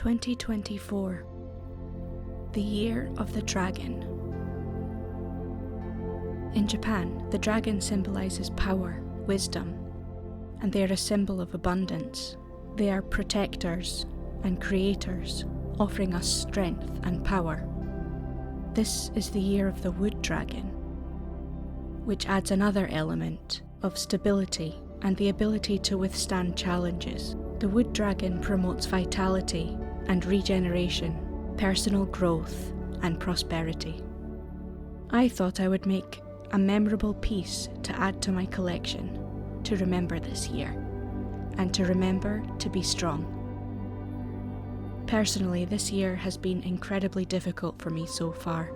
2024, the Year of the Dragon. In Japan, the dragon symbolizes power, wisdom, and they are a symbol of abundance. They are protectors and creators, offering us strength and power. This is the year of the wood dragon, which adds another element of stability and the ability to withstand challenges. The wood dragon promotes vitality and regeneration, personal growth and prosperity. I thought I would make a memorable piece to add to my collection to remember this year, and to remember to be strong. Personally, this year has been incredibly difficult for me so far,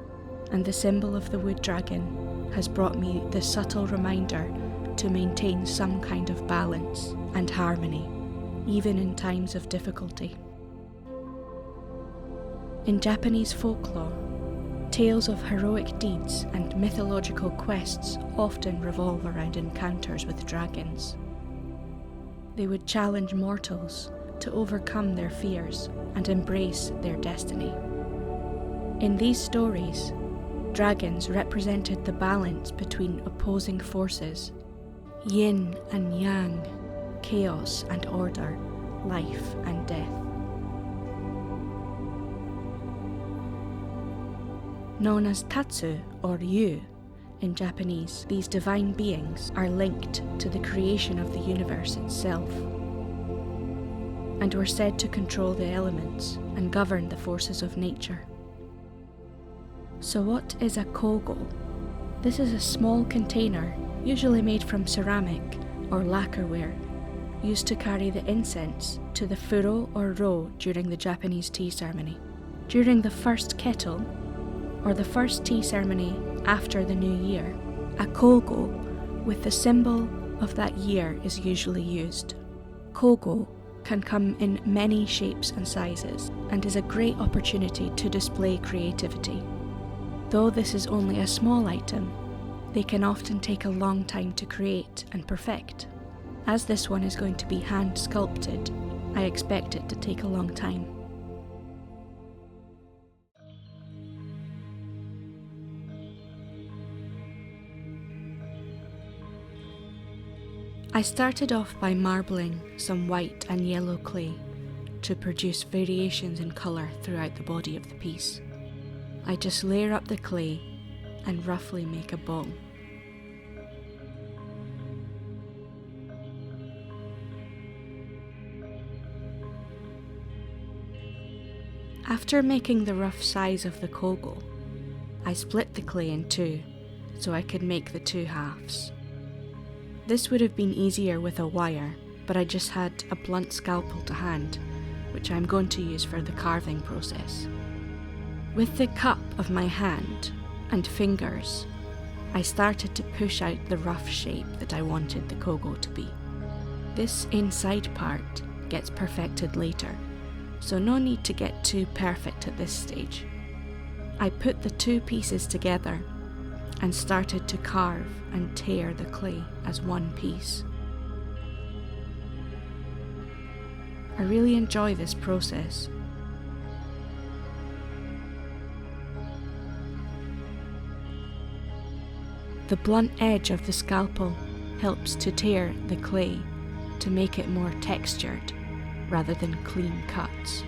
and the symbol of the wood dragon has brought me the subtle reminder to maintain some kind of balance and harmony, even in times of difficulty. In Japanese folklore, tales of heroic deeds and mythological quests often revolve around encounters with dragons. They would challenge mortals to overcome their fears and embrace their destiny. In these stories, dragons represented the balance between opposing forces, yin and yang, chaos and order, life and death. Known as Tatsu or Yu in Japanese, these divine beings are linked to the creation of the universe itself, and were said to control the elements and govern the forces of nature. So what is a Kogo? This is a small container, usually made from ceramic or lacquerware, used to carry the incense to the furo or ro during the Japanese tea ceremony. During the first kettle, or the first tea ceremony after the new year, a kogo with the symbol of that year is usually used. Kogo can come in many shapes and sizes and is a great opportunity to display creativity. Though this is only a small item, they can often take a long time to create and perfect. As this one is going to be hand sculpted, I expect it to take a long time. I started off by marbling some white and yellow clay to produce variations in colour throughout the body of the piece. I just layer up the clay and roughly make a ball. After making the rough size of the kogo, I split the clay in two so I could make the two halves. This would have been easier with a wire, but I just had a blunt scalpel to hand, which I'm going to use for the carving process. With the cup of my hand and fingers, I started to push out the rough shape that I wanted the kogo to be. This inside part gets perfected later, so no need to get too perfect at this stage. I put the two pieces together and started to carve and tear the clay as one piece. I really enjoy this process. The blunt edge of the scalpel helps to tear the clay to make it more textured rather than clean cuts.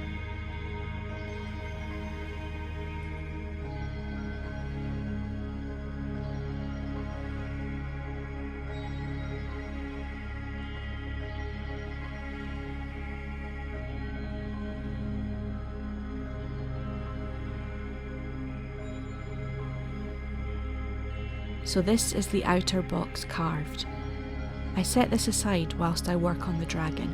So this is the outer box carved. I set this aside whilst I work on the dragon.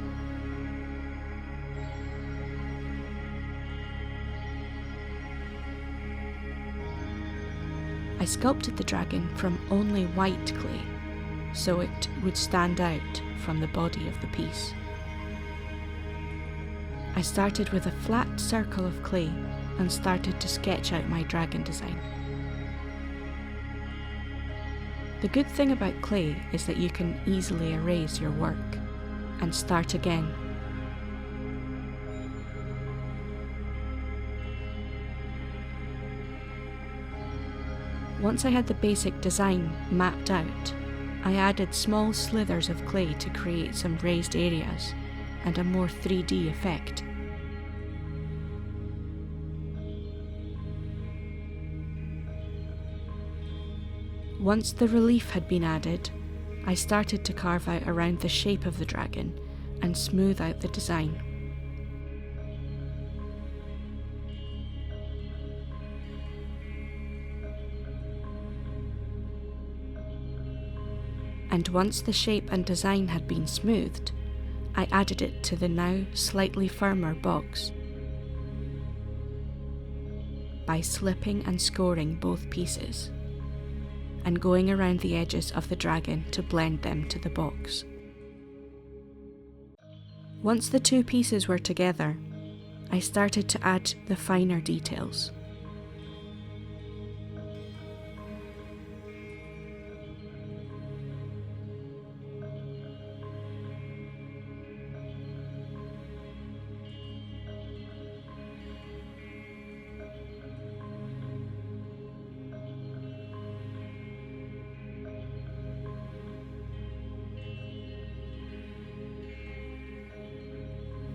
I sculpted the dragon from only white clay, so it would stand out from the body of the piece. I started with a flat circle of clay and started to sketch out my dragon design. The good thing about clay is that you can easily erase your work and start again. Once I had the basic design mapped out, I added small slithers of clay to create some raised areas and a more 3D effect. Once the relief had been added, I started to carve out around the shape of the dragon and smooth out the design. And once the shape and design had been smoothed, I added it to the now slightly firmer box by slipping and scoring both pieces and going around the edges of the dragon to blend them to the box. Once the two pieces were together, I started to add the finer details.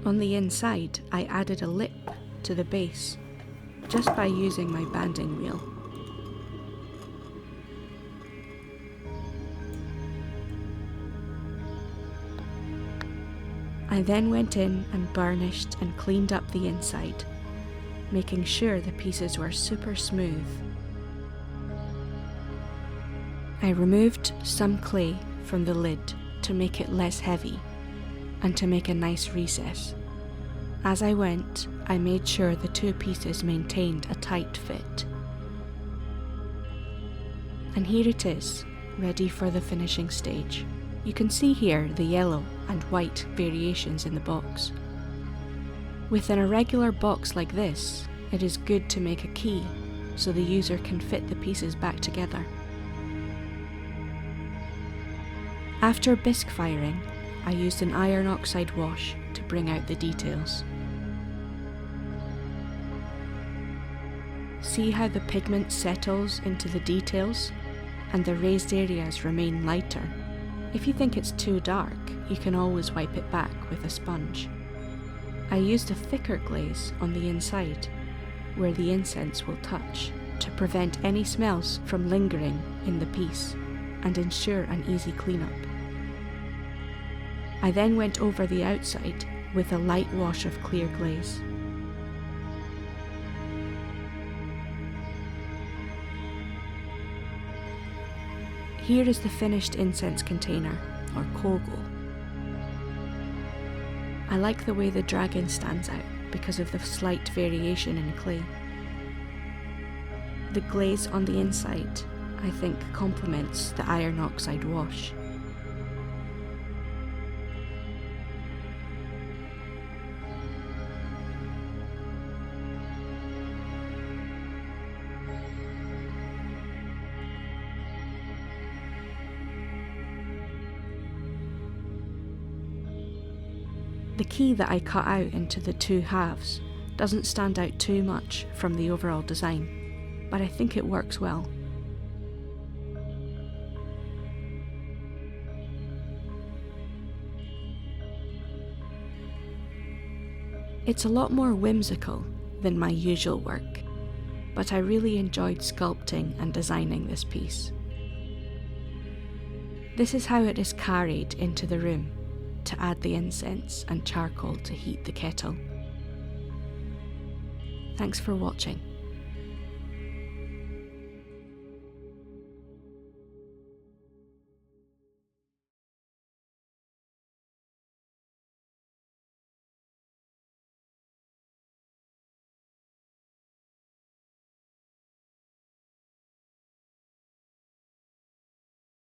On the inside, I added a lip to the base, just by using my banding wheel. I then went in and burnished and cleaned up the inside, making sure the pieces were super smooth. I removed some clay from the lid to make it less heavy and to make a nice recess. As I went, I made sure the two pieces maintained a tight fit. And here it is, ready for the finishing stage. You can see here the yellow and white variations in the box. With an irregular box like this, it is good to make a key so the user can fit the pieces back together. After bisque firing, I used an iron oxide wash to bring out the details. See how the pigment settles into the details and the raised areas remain lighter. If you think it's too dark, you can always wipe it back with a sponge. I used a thicker glaze on the inside where the incense will touch to prevent any smells from lingering in the piece and ensure an easy cleanup. I then went over the outside with a light wash of clear glaze. Here is the finished incense container, or Kogo. I like the way the dragon stands out because of the slight variation in clay. The glaze on the inside, I think, complements the iron oxide wash. The key that I cut out into the two halves doesn't stand out too much from the overall design, but I think it works well. It's a lot more whimsical than my usual work, but I really enjoyed sculpting and designing this piece. This is how it is carried into the room to add the incense and charcoal to heat the kettle. Thanks for watching.